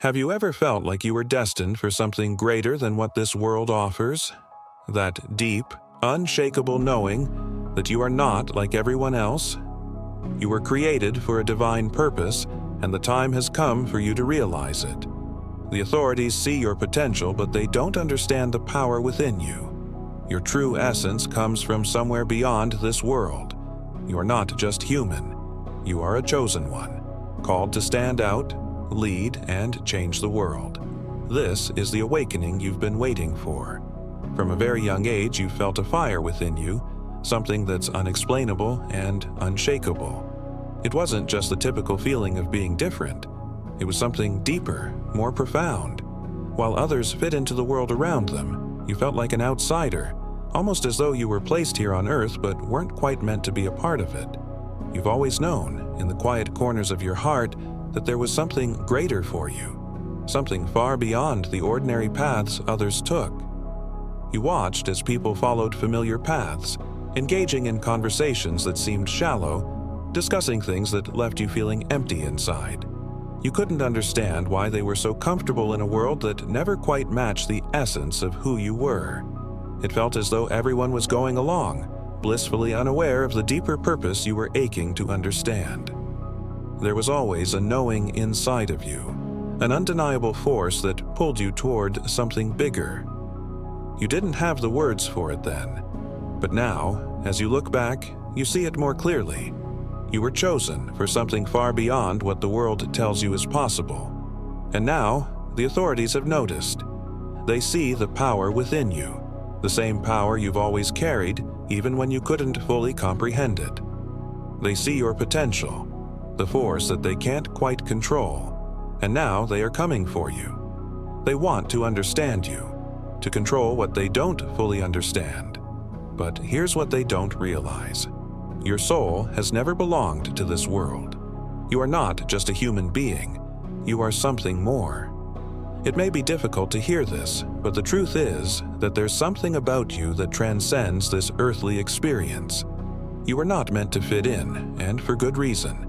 Have you ever felt like you were destined for something greater than what this world offers? That deep, unshakable knowing that you are not like everyone else? You were created for a divine purpose, and the time has come for you to realize it. The authorities see your potential, but they don't understand the power within you. Your true essence comes from somewhere beyond this world. You are not just human. You are a chosen one, called to stand out, lead, and change the world. This is the awakening you've been waiting for. From a very young age, you felt a fire within you, something that's unexplainable and unshakable. It wasn't just the typical feeling of being different. It was something deeper, more profound. While others fit into the world around them, you felt like an outsider, almost as though you were placed here on Earth but weren't quite meant to be a part of it. You've always known, in the quiet corners of your heart, that there was something greater for you, something far beyond the ordinary paths others took. You watched as people followed familiar paths, engaging in conversations that seemed shallow, discussing things that left you feeling empty inside. You couldn't understand why they were so comfortable in a world that never quite matched the essence of who you were. It felt as though everyone was going along, blissfully unaware of the deeper purpose you were aching to understand. There was always a knowing inside of you, an undeniable force that pulled you toward something bigger. You didn't have the words for it then, but now, as you look back, you see it more clearly. You were chosen for something far beyond what the world tells you is possible. And now, the authorities have noticed. They see the power within you, the same power you've always carried, even when you couldn't fully comprehend it. They see your potential, the force that they can't quite control, and now they are coming for you. They want to understand you, to control what they don't fully understand. But here's what they don't realize. Your soul has never belonged to this world. You are not just a human being. You are something more. It may be difficult to hear this, but the truth is that there's something about you that transcends this earthly experience. You are not meant to fit in, and for good reason.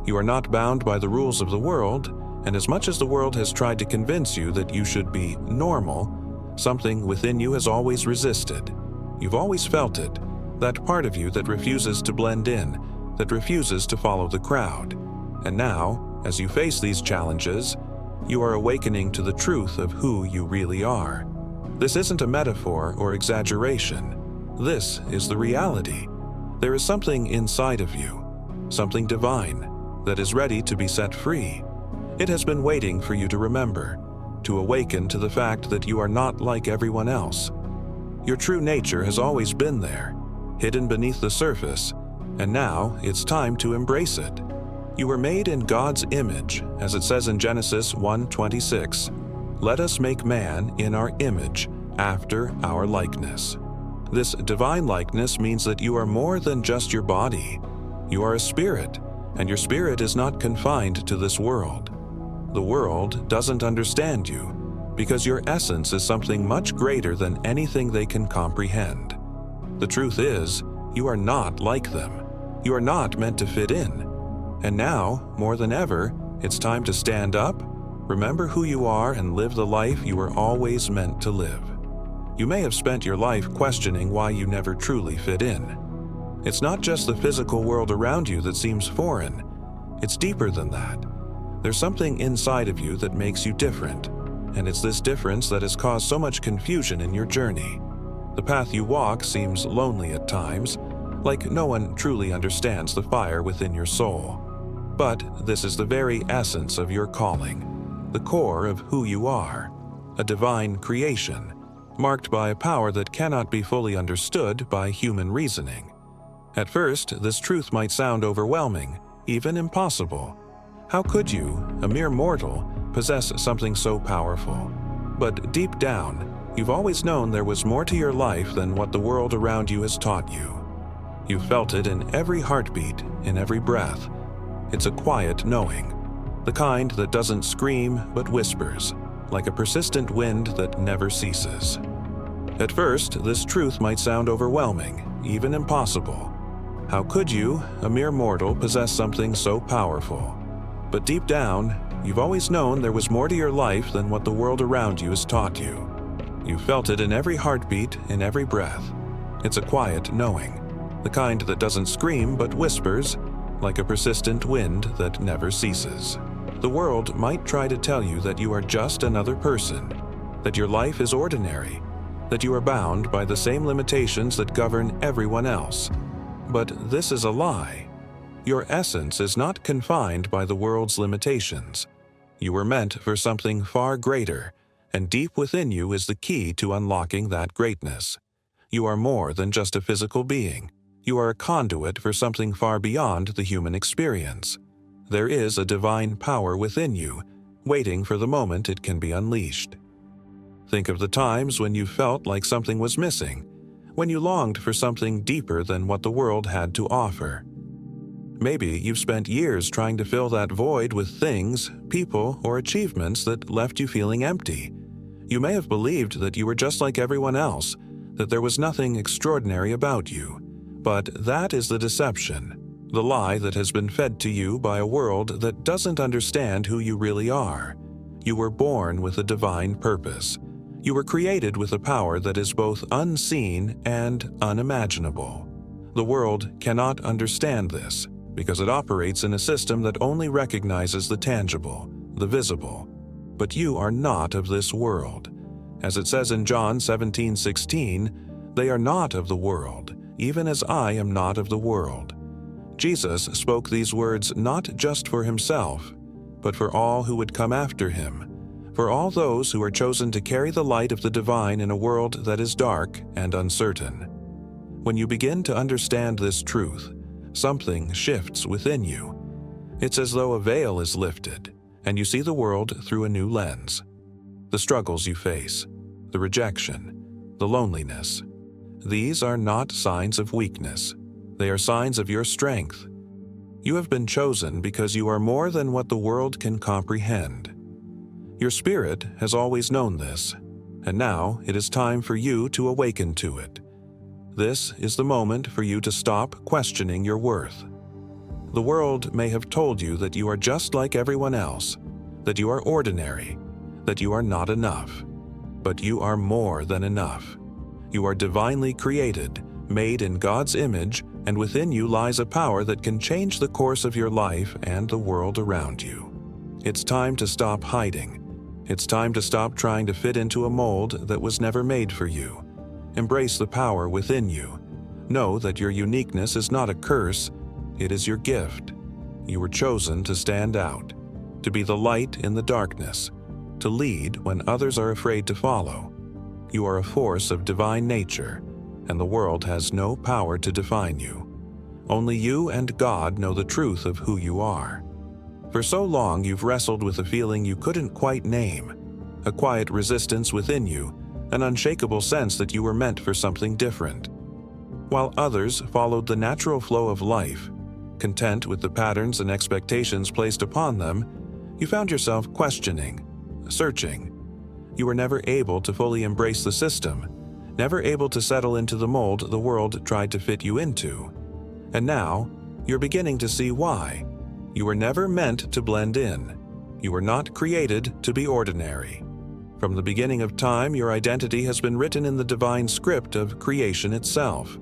You are not bound by the rules of the world, and as much as the world has tried to convince you that you should be normal, something within you has always resisted. You've always felt it, that part of you that refuses to blend in, that refuses to follow the crowd. And now, as you face these challenges, you are awakening to the truth of who you really are. This isn't a metaphor or exaggeration. This is the reality. There is something inside of you, something divine, that is ready to be set free. It has been waiting for you to remember, to awaken to the fact that you are not like everyone else. Your true nature has always been there, hidden beneath the surface, and now it's time to embrace it. You were made in God's image, as it says in Genesis 1:26. Let us make man in our image, after our likeness. This divine likeness means that you are more than just your body. You are a spirit, and your spirit is not confined to this world. The world doesn't understand you, because your essence is something much greater than anything they can comprehend. The truth is, you are not like them. You are not meant to fit in. And now, more than ever, it's time to stand up, remember who you are, and live the life you were always meant to live. You may have spent your life questioning why you never truly fit in. It's not just the physical world around you that seems foreign. It's deeper than that. There's something inside of you that makes you different, and it's this difference that has caused so much confusion in your journey. The path you walk seems lonely at times, like no one truly understands the fire within your soul. But this is the very essence of your calling, the core of who you are, a divine creation, marked by a power that cannot be fully understood by human reasoning. At first, this truth might sound overwhelming, even impossible. How could you, a mere mortal, possess something so powerful? But deep down, you've always known there was more to your life than what the world around you has taught you. You've felt it in every heartbeat, in every breath. It's a quiet knowing, the kind that doesn't scream but whispers, like a persistent wind that never ceases. At first, this truth might sound overwhelming, even impossible. How could you, a mere mortal, possess something so powerful? But deep down, You've always known there was more to your life than what the world around you has taught you. You've felt it in every heartbeat, in every breath. It's a quiet knowing, the kind that doesn't scream but whispers, like a persistent wind that never ceases. The world might try to tell you that you are just another person, that your life is ordinary, that you are bound by the same limitations that govern everyone else. But this is a lie. Your essence is not confined by the world's limitations. You were meant for something far greater, and deep within you is the key to unlocking that greatness. You are more than just a physical being. You are a conduit for something far beyond the human experience. There is a divine power within you, waiting for the moment it can be unleashed. Think of the times when you felt like something was missing, when you longed for something deeper than what the world had to offer. Maybe you've spent years trying to fill that void with things, people, or achievements that left you feeling empty. You may have believed that you were just like everyone else, that there was nothing extraordinary about you. But that is the deception, the lie that has been fed to you by a world that doesn't understand who you really are. You were born with a divine purpose. You were created with a power that is both unseen and unimaginable. The world cannot understand this, because it operates in a system that only recognizes the tangible, the visible. But you are not of this world. As it says in John 17:16, "They are not of the world, even as I am not of the world." Jesus spoke these words not just for himself, but for all who would come after him, for all those who are chosen to carry the light of the divine in a world that is dark and uncertain. When you begin to understand this truth, something shifts within you. It's as though a veil is lifted, and you see the world through a new lens. The struggles you face, the rejection, the loneliness, these are not signs of weakness. They are signs of your strength. You have been chosen because you are more than what the world can comprehend. Your spirit has always known this, and now it is time for you to awaken to it. This is the moment for you to stop questioning your worth. The world may have told you that you are just like everyone else, that you are ordinary, that you are not enough. But you are more than enough. You are divinely created, made in God's image, and within you lies a power that can change the course of your life and the world around you. It's time to stop hiding. It's time to stop trying to fit into a mold that was never made for you. Embrace the power within you. Know that your uniqueness is not a curse, it is your gift. You were chosen to stand out, to be the light in the darkness, to lead when others are afraid to follow. You are a force of divine nature, and the world has no power to define you. Only you and God know the truth of who you are. For so long you've wrestled with a feeling you couldn't quite name, a quiet resistance within you, an unshakable sense that you were meant for something different. While others followed the natural flow of life, content with the patterns and expectations placed upon them, you found yourself questioning, searching. You were never able to fully embrace the system, never able to settle into the mold the world tried to fit you into. And now, you're beginning to see why. You were never meant to blend in. You were not created to be ordinary. From the beginning of time, your identity has been written in the divine script of creation itself.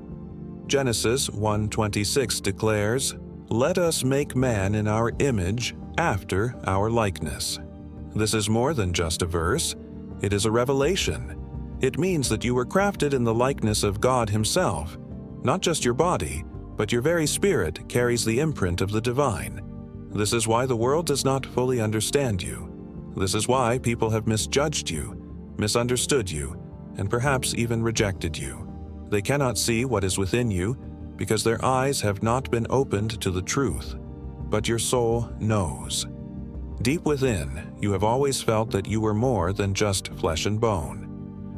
Genesis 1:26 declares, "Let us make man in our image, after our likeness." This is more than just a verse. It is a revelation. It means that you were crafted in the likeness of God Himself. Not just your body, but your very spirit carries the imprint of the divine. This is why the world does not fully understand you. This is why people have misjudged you, misunderstood you, and perhaps even rejected you. They cannot see what is within you because their eyes have not been opened to the truth. But your soul knows. Deep within, you have always felt that you were more than just flesh and bone.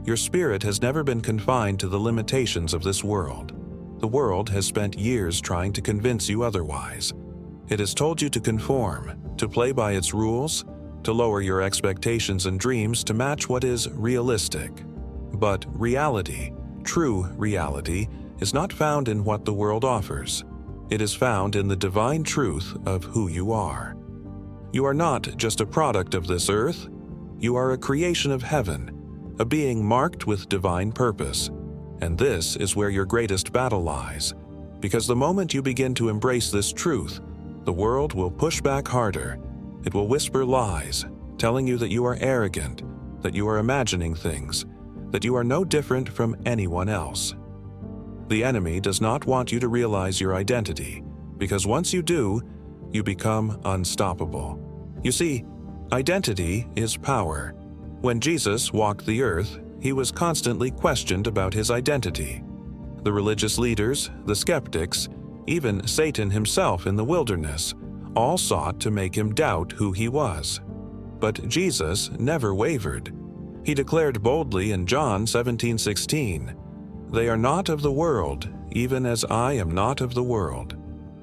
Your spirit has never been confined to the limitations of this world. The world has spent years trying to convince you otherwise. It has told you to conform, to play by its rules, to lower your expectations and dreams to match what is realistic. But reality, true reality, is not found in what the world offers. It is found in the divine truth of who you are. You are not just a product of this earth. You are a creation of heaven, a being marked with divine purpose. And this is where your greatest battle lies. Because the moment you begin to embrace this truth, the world will push back harder. It will whisper lies, telling you that you are arrogant, that you are imagining things, that you are no different from anyone else. The enemy does not want you to realize your identity, because once you do, you become unstoppable. You see, identity is power. When Jesus walked the earth, he was constantly questioned about his identity. The religious leaders, the skeptics, even Satan himself in the wilderness, all sought to make him doubt who he was. But Jesus never wavered. He declared boldly in John 17:16, "They are not of the world, even as I am not of the world."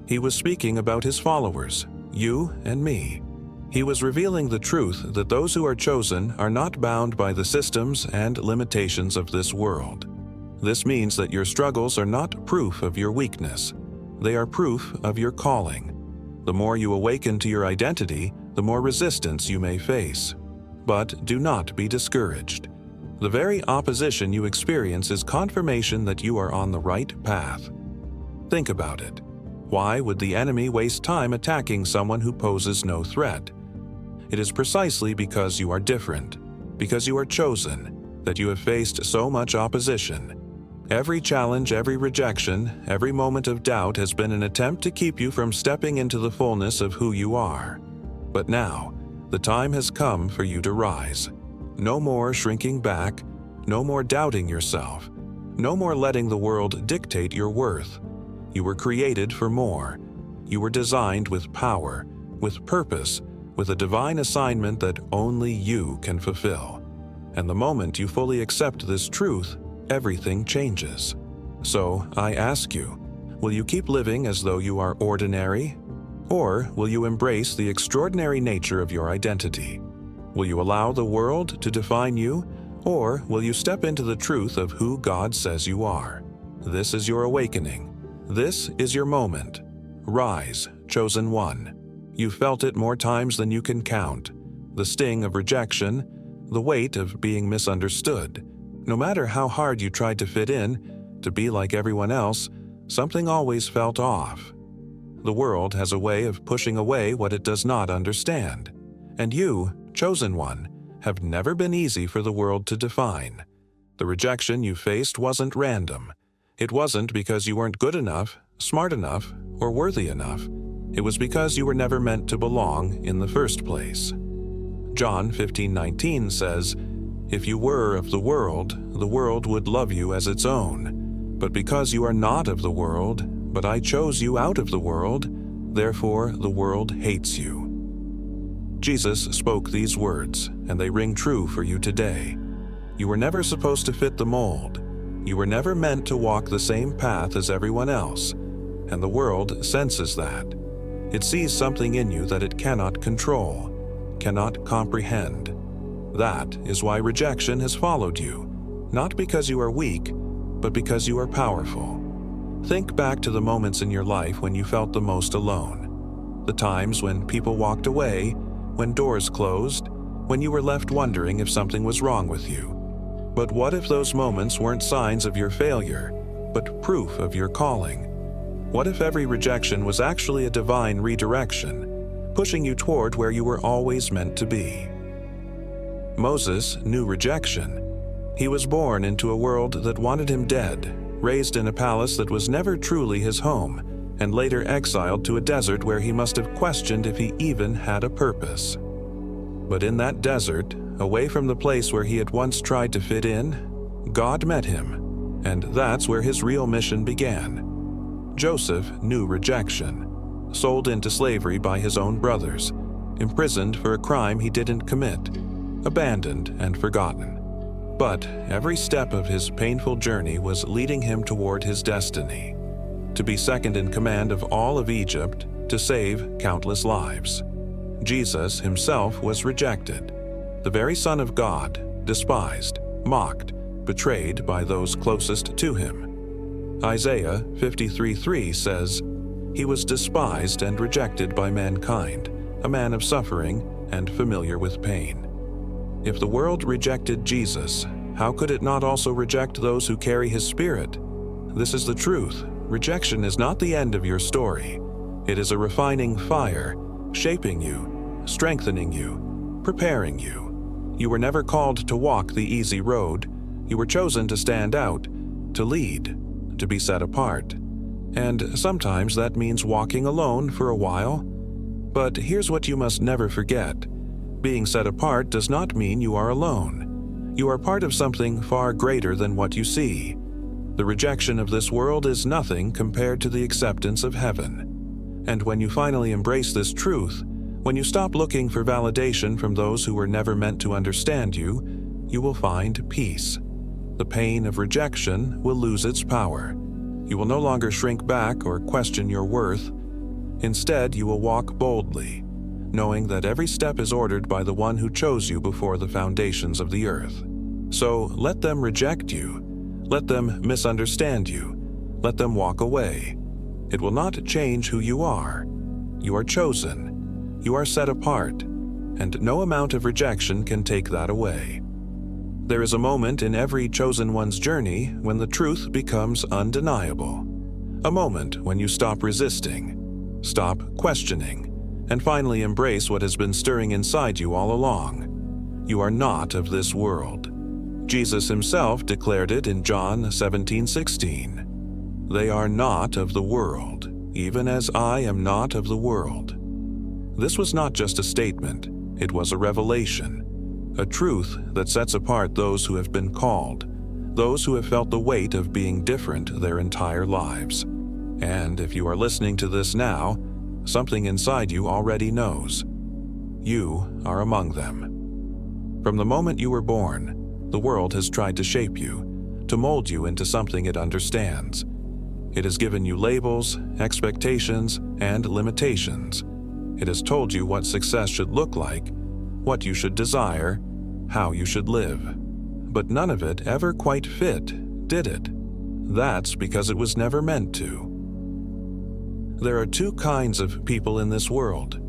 He was speaking about his followers, you and me. He was revealing the truth that those who are chosen are not bound by the systems and limitations of this world. This means that your struggles are not proof of your weakness. They are proof of your calling. The more you awaken to your identity, the more resistance you may face. But do not be discouraged. The very opposition you experience is confirmation that you are on the right path. Think about it. Why would the enemy waste time attacking someone who poses no threat? It is precisely because you are different, because you are chosen, that you have faced so much opposition. Every challenge, every rejection, every moment of doubt has been an attempt to keep you from stepping into the fullness of who you are. But now, the time has come for you to rise. No more shrinking back, no more doubting yourself, no more letting the world dictate your worth. You were created for more. You were designed with power, with purpose, with a divine assignment that only you can fulfill. And the moment you fully accept this truth, everything changes. So, I ask you, will you keep living as though you are ordinary? Or will you embrace the extraordinary nature of your identity? Will you allow the world to define you? Or will you step into the truth of who God says you are? This is your awakening. This is your moment. Rise, chosen one. You felt it more times than you can count. The sting of rejection, the weight of being misunderstood. No matter how hard you tried to fit in, to be like everyone else, something always felt off. The world has a way of pushing away what it does not understand. And you, chosen one, have never been easy for the world to define. The rejection you faced wasn't random. It wasn't because you weren't good enough, smart enough, or worthy enough. It was because you were never meant to belong in the first place. John 15:19 says, "If you were of the world would love you as its own. But because you are not of the world, but I chose you out of the world, therefore the world hates you." Jesus spoke these words, and they ring true for you today. You were never supposed to fit the mold. You were never meant to walk the same path as everyone else, and the world senses that. It sees something in you that it cannot control, cannot comprehend. That is why rejection has followed you, not because you are weak, but because you are powerful. Think back to the moments in your life when you felt the most alone. The times when people walked away, when doors closed, when you were left wondering if something was wrong with you. But what if those moments weren't signs of your failure, but proof of your calling? What if every rejection was actually a divine redirection, pushing you toward where you were always meant to be? Moses knew rejection. He was born into a world that wanted him dead, raised in a palace that was never truly his home, and later exiled to a desert where he must have questioned if he even had a purpose. But in that desert, away from the place where he had once tried to fit in, God met him, and that's where his real mission began. Joseph knew rejection, sold into slavery by his own brothers, imprisoned for a crime he didn't commit, abandoned and forgotten. But every step of his painful journey was leading him toward his destiny, to be second in command of all of Egypt, to save countless lives. Jesus himself was rejected, the very Son of God, despised, mocked, betrayed by those closest to him. Isaiah 53:3 says, "He was despised and rejected by mankind, a man of suffering and familiar with pain. If the world rejected Jesus, how could it not also reject those who carry his Spirit? This is the truth. Rejection is not the end of your story. It is a refining fire, shaping you, strengthening you, preparing you. You were never called to walk the easy road. You were chosen to stand out, to lead, to be set apart. And sometimes that means walking alone for a while. But here's what you must never forget. Being set apart does not mean you are alone. You are part of something far greater than what you see. The rejection of this world is nothing compared to the acceptance of heaven. And when you finally embrace this truth, when you stop looking for validation from those who were never meant to understand you, you will find peace. The pain of rejection will lose its power. You will no longer shrink back or question your worth. Instead, you will walk boldly, knowing that every step is ordered by the one who chose you before the foundations of the earth. So let them reject you. Let them misunderstand you. Let them walk away. It will not change who you are. You are chosen. You are set apart. And no amount of rejection can take that away. There is a moment in every chosen one's journey when the truth becomes undeniable. A moment when you stop resisting, stop questioning, and finally embrace what has been stirring inside you all along. You are not of this world. Jesus himself declared it in John 17:16. They are not of the world, even as I am not of the world. This was not just a statement, it was a revelation. A truth that sets apart those who have been called, those who have felt the weight of being different their entire lives. And if you are listening to this now, something inside you already knows. You are among them. From the moment you were born, the world has tried to shape you, to mold you into something it understands. It has given you labels, expectations, and limitations. It has told you what success should look like, what you should desire, how you should live. But none of it ever quite fit, did it? That's because it was never meant to. There are two kinds of people in this world: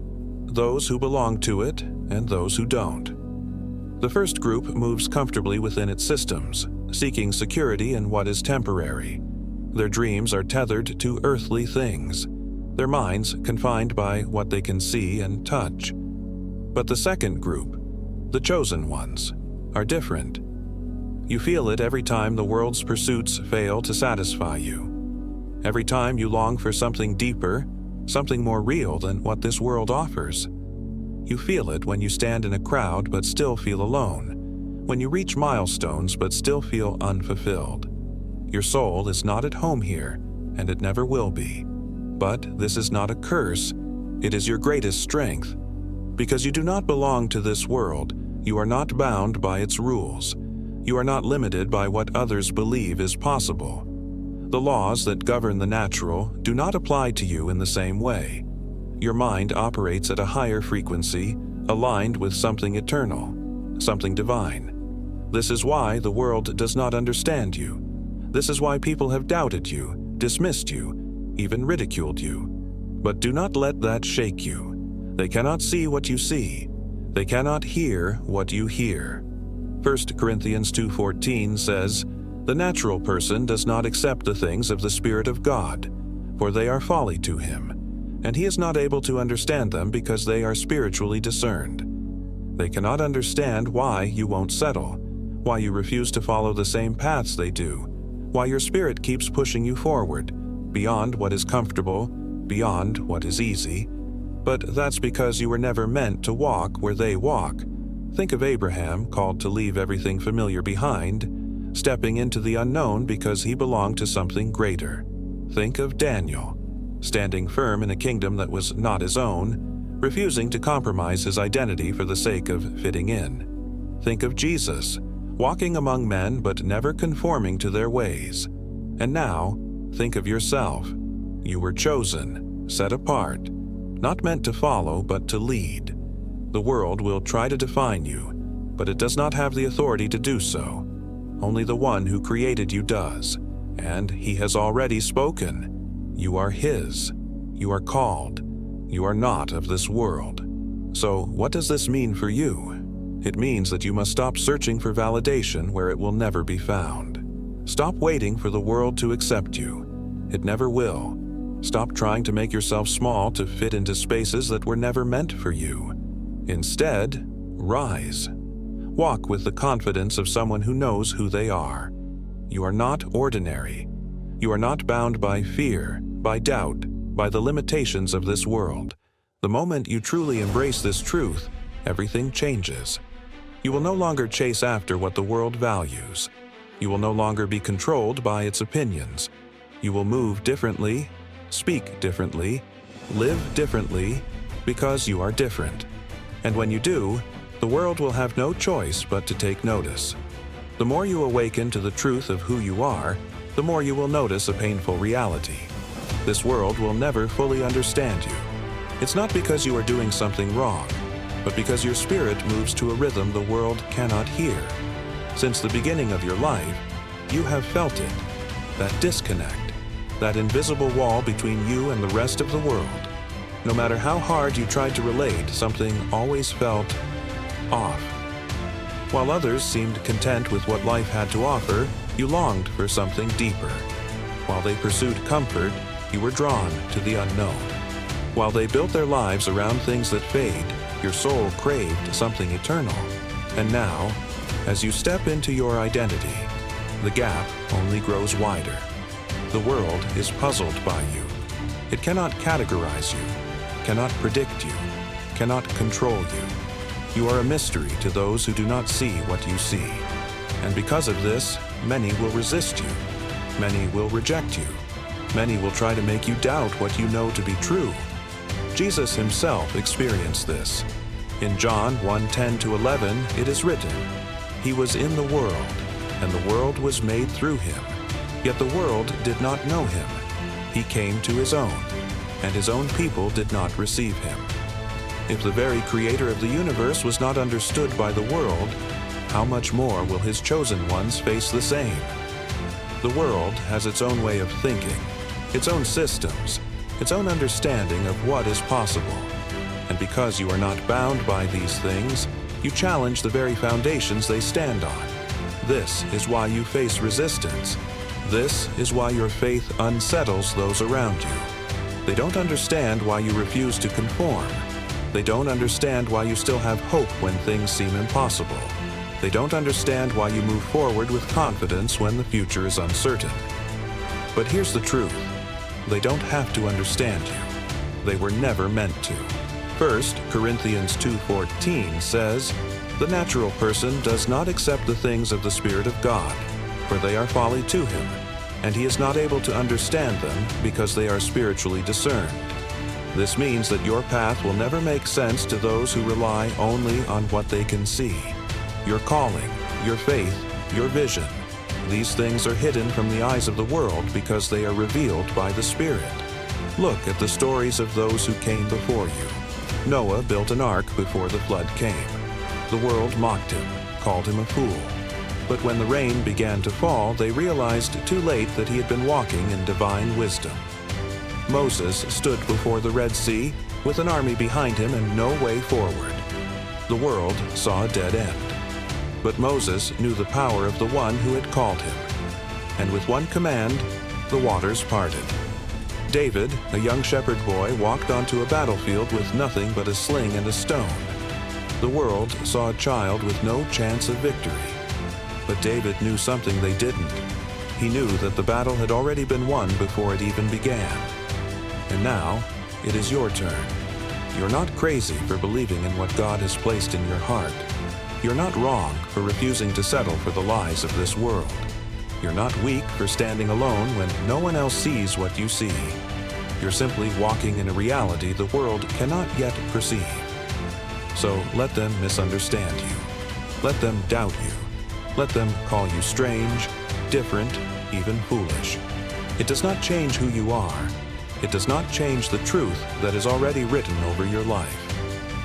those who belong to it and those who don't. The first group moves comfortably within its systems, seeking security in what is temporary. Their dreams are tethered to earthly things, their minds confined by what they can see and touch. But the second group, the chosen ones, are different. You feel it every time the world's pursuits fail to satisfy you. Every time you long for something deeper, something more real than what this world offers. You feel it when you stand in a crowd but still feel alone, when you reach milestones but still feel unfulfilled. Your soul is not at home here, and it never will be. But this is not a curse, it is your greatest strength. Because you do not belong to this world, you are not bound by its rules. You are not limited by what others believe is possible. The laws that govern the natural do not apply to you in the same way. Your mind operates at a higher frequency, aligned with something eternal, something divine. This is why the world does not understand you. This is why people have doubted you, dismissed you, even ridiculed you. But do not let that shake you. They cannot see what you see. They cannot hear what you hear. 1 Corinthians 2:14 says, "The natural person does not accept the things of the Spirit of God, for they are folly to him, and he is not able to understand them because they are spiritually discerned." They cannot understand why you won't settle, why you refuse to follow the same paths they do, why your spirit keeps pushing you forward, beyond what is comfortable, beyond what is easy. But that's because you were never meant to walk where they walk. Think of Abraham, called to leave everything familiar behind, stepping into the unknown because he belonged to something greater. Think of Daniel, standing firm in a kingdom that was not his own, refusing to compromise his identity for the sake of fitting in. Think of Jesus, walking among men but never conforming to their ways. And now, think of yourself. You were chosen, set apart, not meant to follow but to lead. The world will try to define you, but it does not have the authority to do so. Only the one who created you does, and he has already spoken. You are his. You are called. You are not of this world. So, what does this mean for you? It means that you must stop searching for validation where it will never be found. Stop waiting for the world to accept you. It never will. Stop trying to make yourself small to fit into spaces that were never meant for you. Instead, rise. Walk with the confidence of someone who knows who they are. You are not ordinary. You are not bound by fear, by doubt, by the limitations of this world. The moment you truly embrace this truth, everything changes. You will no longer chase after what the world values. You will no longer be controlled by its opinions. You will move differently, speak differently, live differently, because you are different. And when you do, the world will have no choice but to take notice. The more you awaken to the truth of who you are, the more you will notice a painful reality. This world will never fully understand you. It's not because you are doing something wrong, but because your spirit moves to a rhythm the world cannot hear. Since the beginning of your life, you have felt it, that disconnect, that invisible wall between you and the rest of the world. No matter how hard you tried to relate, something always felt off. While others seemed content with what life had to offer, you longed for something deeper. While they pursued comfort, you were drawn to the unknown. While they built their lives around things that fade, your soul craved something eternal. And now, as you step into your identity, the gap only grows wider. The world is puzzled by you. It cannot categorize you, cannot predict you, cannot control you. You are a mystery to those who do not see what you see. And because of this, many will resist you. Many will reject you. Many will try to make you doubt what you know to be true. Jesus himself experienced this. In John 1:10-11, it is written, "He was in the world, and the world was made through him. Yet the world did not know him. He came to his own, and his own people did not receive him." If the very creator of the universe was not understood by the world, how much more will his chosen ones face the same? The world has its own way of thinking, its own systems, its own understanding of what is possible. And because you are not bound by these things, you challenge the very foundations they stand on. This is why you face resistance. This is why your faith unsettles those around you. They don't understand why you refuse to conform. They don't understand why you still have hope when things seem impossible. They don't understand why you move forward with confidence when the future is uncertain. But here's the truth. They don't have to understand you. They were never meant to. 1 Corinthians 2:14 says, "The natural person does not accept the things of the Spirit of God, for they are folly to him, and he is not able to understand them because they are spiritually discerned." This means that your path will never make sense to those who rely only on what they can see. Your calling, your faith, your vision, these things are hidden from the eyes of the world because they are revealed by the Spirit. Look at the stories of those who came before you. Noah built an ark before the flood came. The world mocked him, called him a fool. But when the rain began to fall, they realized too late that he had been walking in divine wisdom. Moses stood before the Red Sea with an army behind him and no way forward. The world saw a dead end. But Moses knew the power of the one who had called him. And with one command, the waters parted. David, a young shepherd boy, walked onto a battlefield with nothing but a sling and a stone. The world saw a child with no chance of victory. But David knew something they didn't. He knew that the battle had already been won before it even began. And now, it is your turn. You're not crazy for believing in what God has placed in your heart. You're not wrong for refusing to settle for the lies of this world. You're not weak for standing alone when no one else sees what you see. You're simply walking in a reality the world cannot yet perceive. So let them misunderstand you. Let them doubt you. Let them call you strange, different, even foolish. It does not change who you are. It does not change the truth that is already written over your life.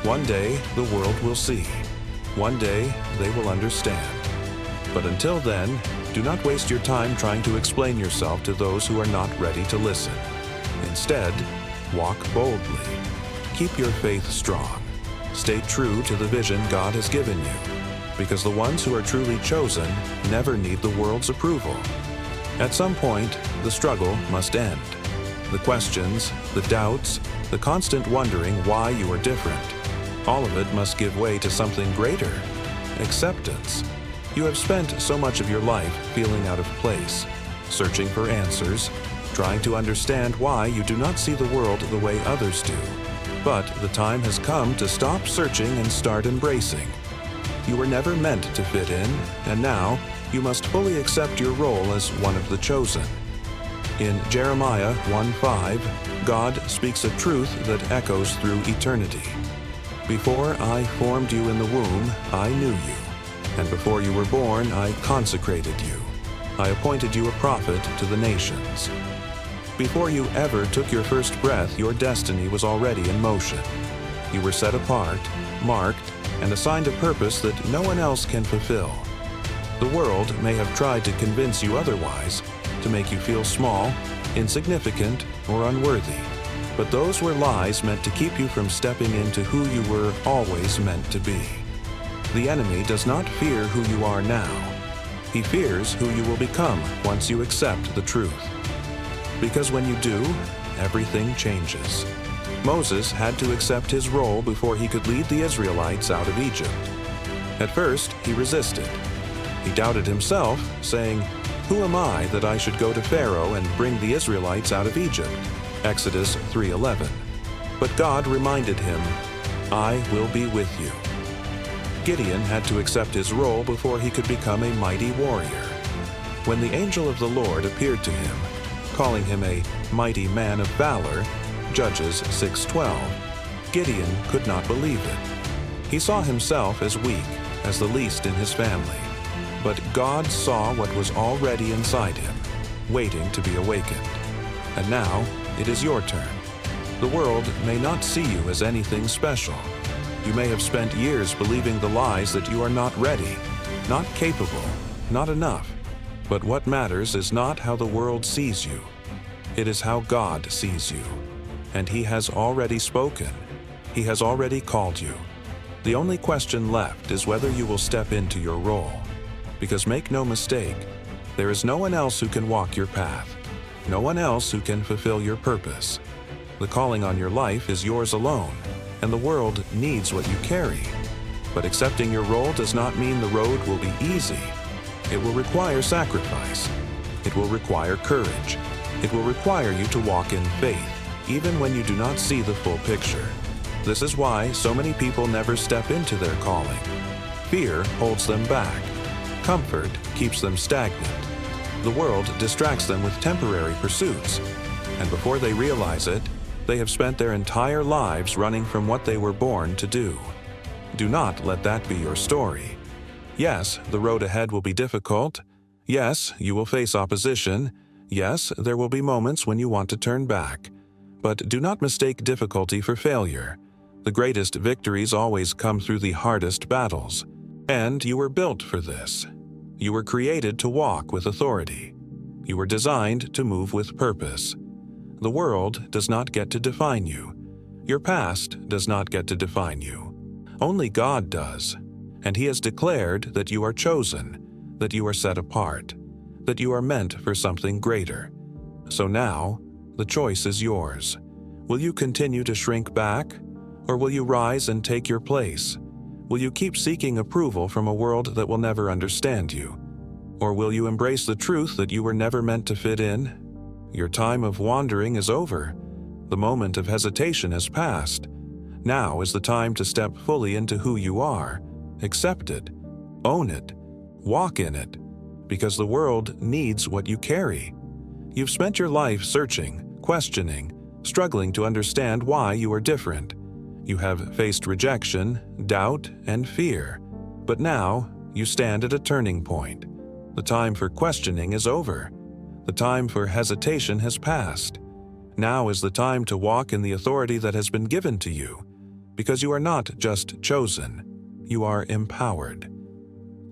One day, the world will see. One day, they will understand. But until then, do not waste your time trying to explain yourself to those who are not ready to listen. Instead, walk boldly. Keep your faith strong. stay true to the vision God has given you, because the ones who are truly chosen never need the world's approval. At some point, the struggle must end. The questions, the doubts, the constant wondering why you are different, all of it must give way to something greater: acceptance. You have spent so much of your life feeling out of place, searching for answers, trying to understand why you do not see the world the way others do. But the time has come to stop searching and start embracing. You were never meant to fit in, and now you must fully accept your role as one of the chosen. In Jeremiah 1:5, God speaks a truth that echoes through eternity. Before I formed you in the womb, I knew you, and before you were born, I consecrated you. I appointed you a prophet to the nations. Before you ever took your first breath, your destiny was already in motion. You were set apart, marked, and assigned a purpose that no one else can fulfill. The world may have tried to convince you otherwise, to make you feel small, insignificant, or unworthy. But those were lies meant to keep you from stepping into who you were always meant to be. The enemy does not fear who you are now. He fears who you will become once you accept the truth. Because when you do, everything changes. Moses had to accept his role before he could lead the Israelites out of Egypt. At first, he resisted. He doubted himself, saying, "Who am I that I should go to Pharaoh and bring the Israelites out of Egypt?" Exodus 3:11. But God reminded him, "I will be with you." Gideon had to accept his role before he could become a mighty warrior. When the angel of the Lord appeared to him, calling him a mighty man of valor, Judges 6:12, Gideon could not believe it. He saw himself as weak, as the least in his family. But God saw what was already inside him, waiting to be awakened. And now, it is your turn. The world may not see you as anything special. You may have spent years believing the lies that you are not ready, not capable, not enough. But what matters is not how the world sees you. It is how God sees you. And He has already spoken. He has already called you. The only question left is whether you will step into your role. Because make no mistake, there is no one else who can walk your path. No one else who can fulfill your purpose. The calling on your life is yours alone, and the world needs what you carry. But accepting your role does not mean the road will be easy. It will require sacrifice. It will require courage. It will require you to walk in faith, even when you do not see the full picture. This is why so many people never step into their calling. Fear holds them back. Comfort keeps them stagnant. The world distracts them with temporary pursuits, and before they realize it, they have spent their entire lives running from what they were born to do. Do not let that be your story. Yes, the road ahead will be difficult. Yes, you will face opposition. Yes, there will be moments when you want to turn back. But do not mistake difficulty for failure. The greatest victories always come through the hardest battles. And you were built for this. You were created to walk with authority. You were designed to move with purpose. The world does not get to define you. Your past does not get to define you. Only God does. And He has declared that you are chosen, that you are set apart, that you are meant for something greater. So now, the choice is yours. Will you continue to shrink back, or will you rise and take your place? Will you keep seeking approval from a world that will never understand you? Or will you embrace the truth that you were never meant to fit in? Your time of wandering is over. The moment of hesitation has passed. Now is the time to step fully into who you are. Accept it. Own it. Walk in it. Because the world needs what you carry. You've spent your life searching, questioning, struggling to understand why you are different. You have faced rejection, doubt, and fear. But now, you stand at a turning point. The time for questioning is over. The time for hesitation has passed. Now is the time to walk in the authority that has been given to you. Because you are not just chosen, you are empowered.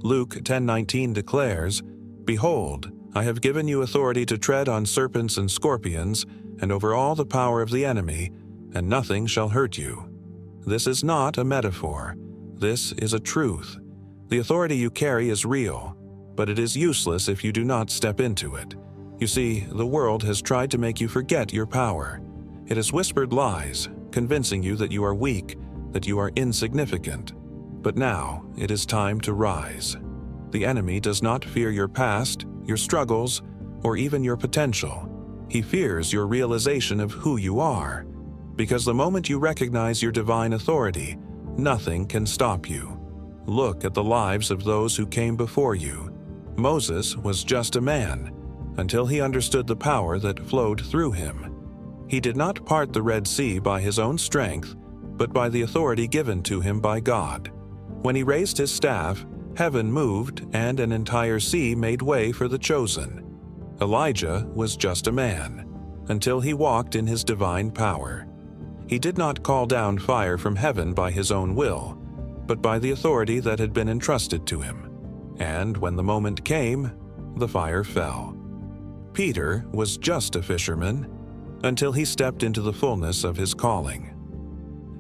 Luke 10:19 declares, "Behold, I have given you authority to tread on serpents and scorpions, and over all the power of the enemy, and nothing shall hurt you." This is not a metaphor. This is a truth. The authority you carry is real, but it is useless if you do not step into it. You see, the world has tried to make you forget your power. It has whispered lies, convincing you that you are weak, that you are insignificant. But now, it is time to rise. The enemy does not fear your past, your struggles, or even your potential. He fears your realization of who you are. Because the moment you recognize your divine authority, nothing can stop you. Look at the lives of those who came before you. Moses was just a man, until he understood the power that flowed through him. He did not part the Red Sea by his own strength, but by the authority given to him by God. When he raised his staff, heaven moved and an entire sea made way for the chosen. Elijah was just a man, until he walked in his divine power. He did not call down fire from heaven by his own will, but by the authority that had been entrusted to him. And when the moment came, the fire fell. Peter was just a fisherman until he stepped into the fullness of his calling.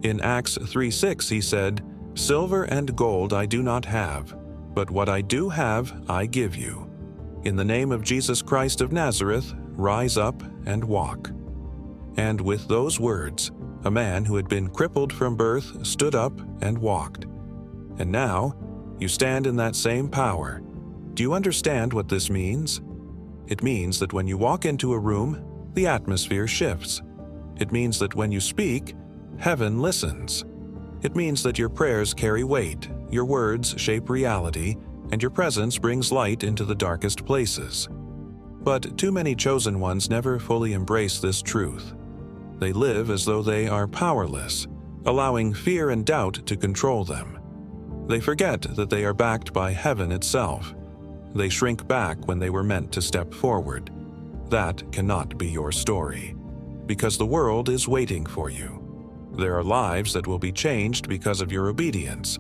In Acts 3:6 he said, "Silver and gold I do not have, but what I do have I give you. In the name of Jesus Christ of Nazareth, rise up and walk." And with those words, a man who had been crippled from birth stood up and walked. And now, you stand in that same power. Do you understand what this means? It means that when you walk into a room, the atmosphere shifts. It means that when you speak, heaven listens. It means that your prayers carry weight, your words shape reality, and your presence brings light into the darkest places. But too many chosen ones never fully embrace this truth. They live as though they are powerless, allowing fear and doubt to control them. They forget that they are backed by heaven itself. They shrink back when they were meant to step forward. That cannot be your story, because the world is waiting for you. There are lives that will be changed because of your obedience.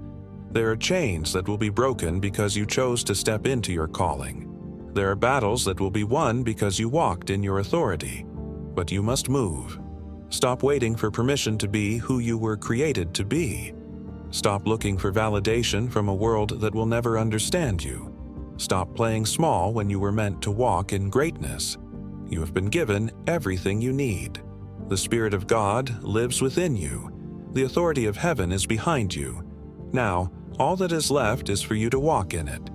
There are chains that will be broken because you chose to step into your calling. There are battles that will be won because you walked in your authority. But you must move. Stop waiting for permission to be who you were created to be. Stop looking for validation from a world that will never understand you. Stop playing small when you were meant to walk in greatness. You have been given everything you need. The Spirit of God lives within you. The authority of heaven is behind you. Now, all that is left is for you to walk in it.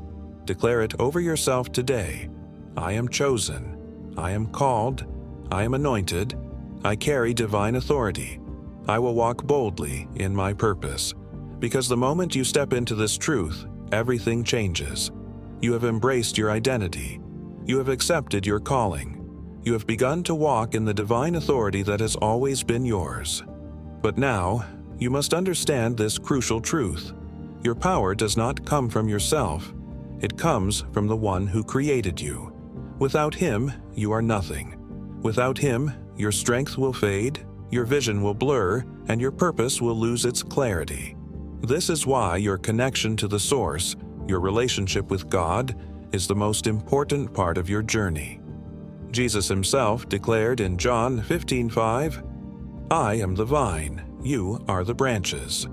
Declare it over yourself today. I am chosen. I am called. I am anointed. I carry divine authority. I will walk boldly in my purpose. Because the moment you step into this truth, everything changes. You have embraced your identity. You have accepted your calling. You have begun to walk in the divine authority that has always been yours. But now, you must understand this crucial truth. Your power does not come from yourself. It comes from the one who created you. Without him, you are nothing. Without him, your strength will fade, your vision will blur, and your purpose will lose its clarity. This is why your connection to the source, your relationship with God, is the most important part of your journey. Jesus himself declared in John 15:5, "I am the vine, you are the branches.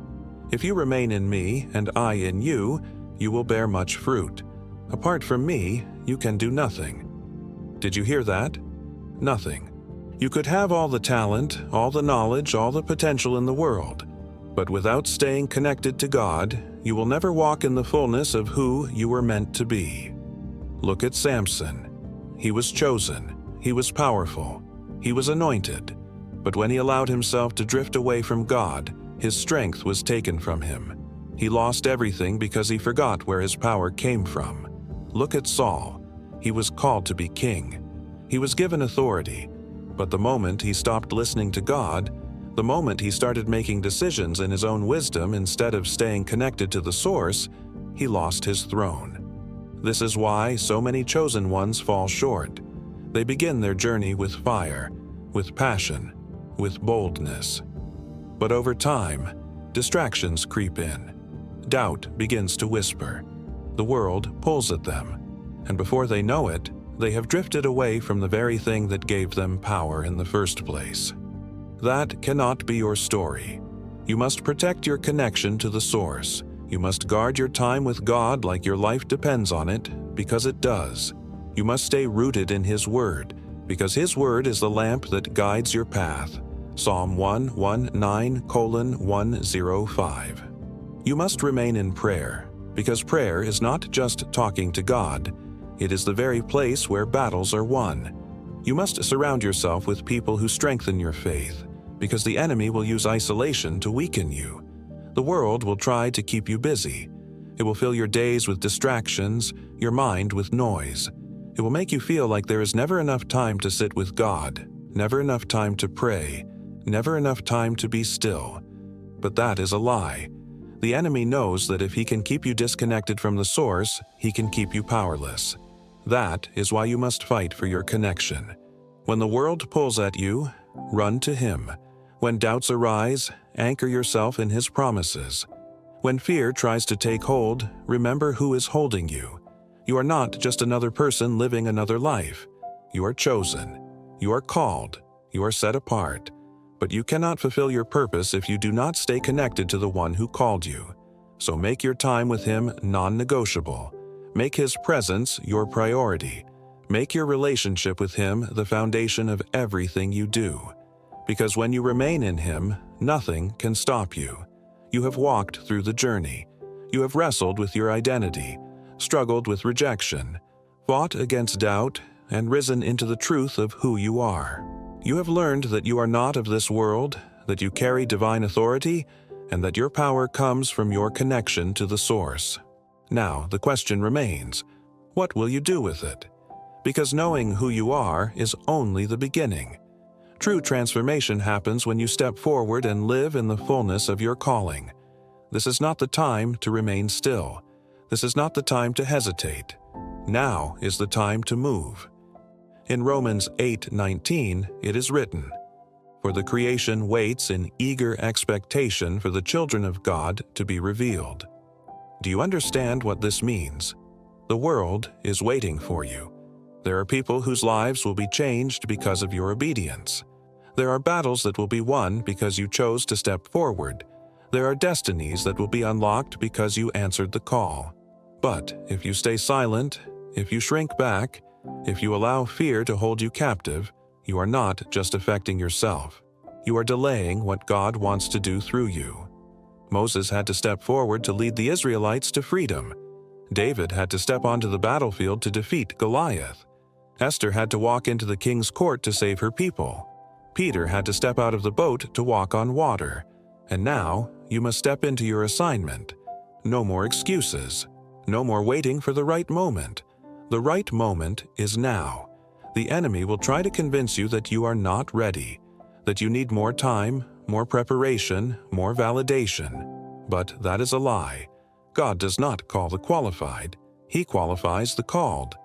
If you remain in me and I in you, you will bear much fruit. Apart from me, you can do nothing." Did you hear that? Nothing. You could have all the talent, all the knowledge, all the potential in the world, but without staying connected to God, you will never walk in the fullness of who you were meant to be. Look at Samson. He was chosen. He was powerful. He was anointed. But when he allowed himself to drift away from God, his strength was taken from him. He lost everything because he forgot where his power came from. Look at Saul. He was called to be king. He was given authority. But the moment he stopped listening to God, the moment he started making decisions in his own wisdom instead of staying connected to the source, he lost his throne. This is why so many chosen ones fall short. They begin their journey with fire, with passion, with boldness. But over time, distractions creep in. Doubt begins to whisper. The world pulls at them. And before they know it, they have drifted away from the very thing that gave them power in the first place. That cannot be your story. You must protect your connection to the source. You must guard your time with God like your life depends on it, because it does. You must stay rooted in His Word, because His Word is the lamp that guides your path. Psalm 119:105. You must remain in prayer, because prayer is not just talking to God. It is the very place where battles are won. You must surround yourself with people who strengthen your faith, because the enemy will use isolation to weaken you. The world will try to keep you busy. It will fill your days with distractions, your mind with noise. It will make you feel like there is never enough time to sit with God, never enough time to pray, never enough time to be still. But that is a lie. The enemy knows that if he can keep you disconnected from the source, he can keep you powerless. That is why you must fight for your connection. When the world pulls at you, run to Him. When doubts arise, anchor yourself in His promises. When fear tries to take hold, remember who is holding you. You are not just another person living another life. You are chosen. You are called. You are set apart. But you cannot fulfill your purpose if you do not stay connected to the one who called you. So make your time with Him non-negotiable. Make His presence your priority. Make your relationship with Him the foundation of everything you do. Because when you remain in Him, nothing can stop you. You have walked through the journey. You have wrestled with your identity, struggled with rejection, fought against doubt, and risen into the truth of who you are. You have learned that you are not of this world, that you carry divine authority, and that your power comes from your connection to the source. Now, the question remains, what will you do with it? Because knowing who you are is only the beginning. True transformation happens when you step forward and live in the fullness of your calling. This is not the time to remain still. This is not the time to hesitate. Now is the time to move. In Romans 8:19, it is written, "For the creation waits in eager expectation for the children of God to be revealed." Do you understand what this means? The world is waiting for you. There are people whose lives will be changed because of your obedience. There are battles that will be won because you chose to step forward. There are destinies that will be unlocked because you answered the call. But if you stay silent, if you shrink back, if you allow fear to hold you captive, you are not just affecting yourself. You are delaying what God wants to do through you. Moses had to step forward to lead the Israelites to freedom. David had to step onto the battlefield to defeat Goliath. Esther had to walk into the king's court to save her people. Peter had to step out of the boat to walk on water. And now, you must step into your assignment. No more excuses. No more waiting for the right moment. The right moment is now. The enemy will try to convince you that you are not ready, that you need more time, more preparation, more validation. But that is a lie. God does not call the qualified. He qualifies the called.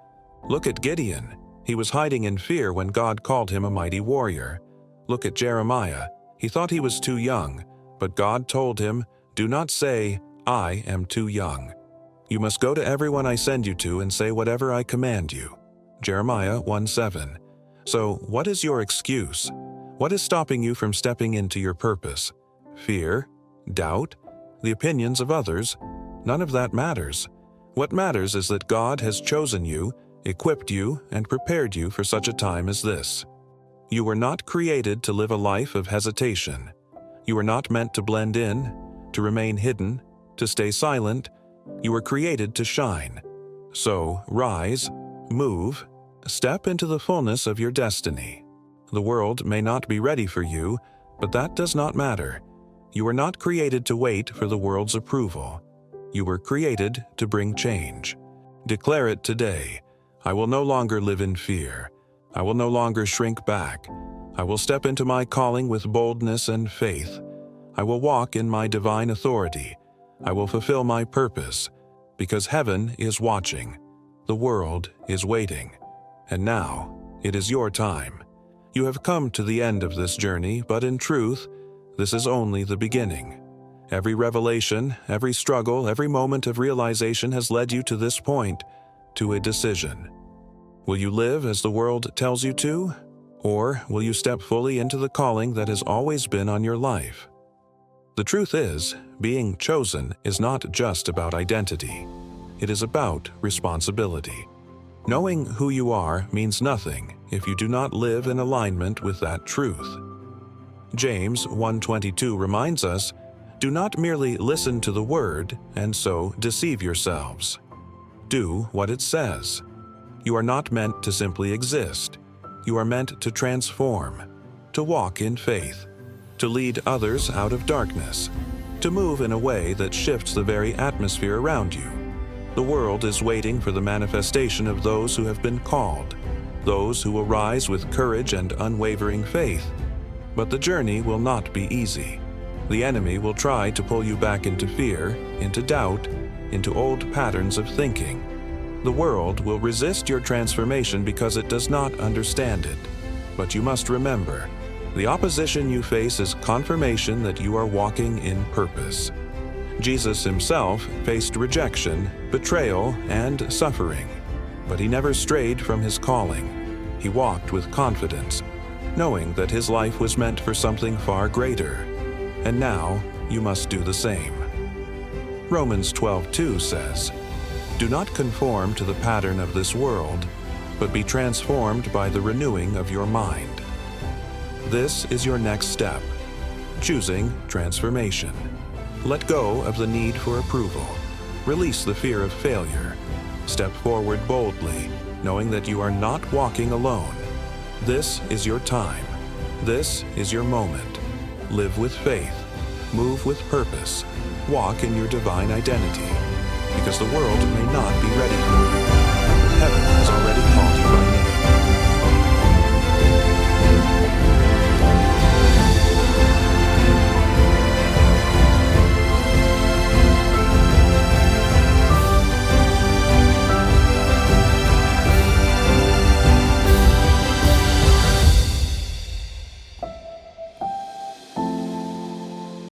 Look at Gideon. He was hiding in fear when God called him a mighty warrior. Look at Jeremiah. He thought he was too young, but God told him, "Do not say, 'I am too young.' You must go to everyone I send you to and say whatever I command you." Jeremiah 1:7. So, what is your excuse? What is stopping you from stepping into your purpose? Fear? Doubt? The opinions of others? None of that matters. What matters is that God has chosen you, equipped you, and prepared you for such a time as this. You were not created to live a life of hesitation. You were not meant to blend in, to remain hidden, to stay silent. You were created to shine. So, rise, move, step into the fullness of your destiny. The world may not be ready for you, but that does not matter. You were not created to wait for the world's approval. You were created to bring change. Declare it today. I will no longer live in fear. I will no longer shrink back. I will step into my calling with boldness and faith. I will walk in my divine authority. I will fulfill my purpose, because heaven is watching. The world is waiting. And now, it is your time. You have come to the end of this journey, but in truth, this is only the beginning. Every revelation, every struggle, every moment of realization has led you to this point, to a decision. Will you live as the world tells you to? Or will you step fully into the calling that has always been on your life? The truth is, being chosen is not just about identity. It is about responsibility. Knowing who you are means nothing if you do not live in alignment with that truth. James 1:22 reminds us, "Do not merely listen to the word and so deceive yourselves. Do what it says." You are not meant to simply exist. You are meant to transform, to walk in faith, to lead others out of darkness, to move in a way that shifts the very atmosphere around you. The world is waiting for the manifestation of those who have been called, those who will rise with courage and unwavering faith. But the journey will not be easy. The enemy will try to pull you back into fear, into doubt, into old patterns of thinking. The world will resist your transformation because it does not understand it. But you must remember, the opposition you face is confirmation that you are walking in purpose. Jesus himself faced rejection, betrayal, and suffering, but he never strayed from his calling. He walked with confidence, knowing that his life was meant for something far greater. And now, you must do the same. Romans 12:2 says, "Do not conform to the pattern of this world, but be transformed by the renewing of your mind." This is your next step, choosing transformation. Let go of the need for approval. Release the fear of failure. Step forward boldly, knowing that you are not walking alone. This is your time. This is your moment. Live with faith. Move with purpose. Walk in your divine identity, because the world may not be ready for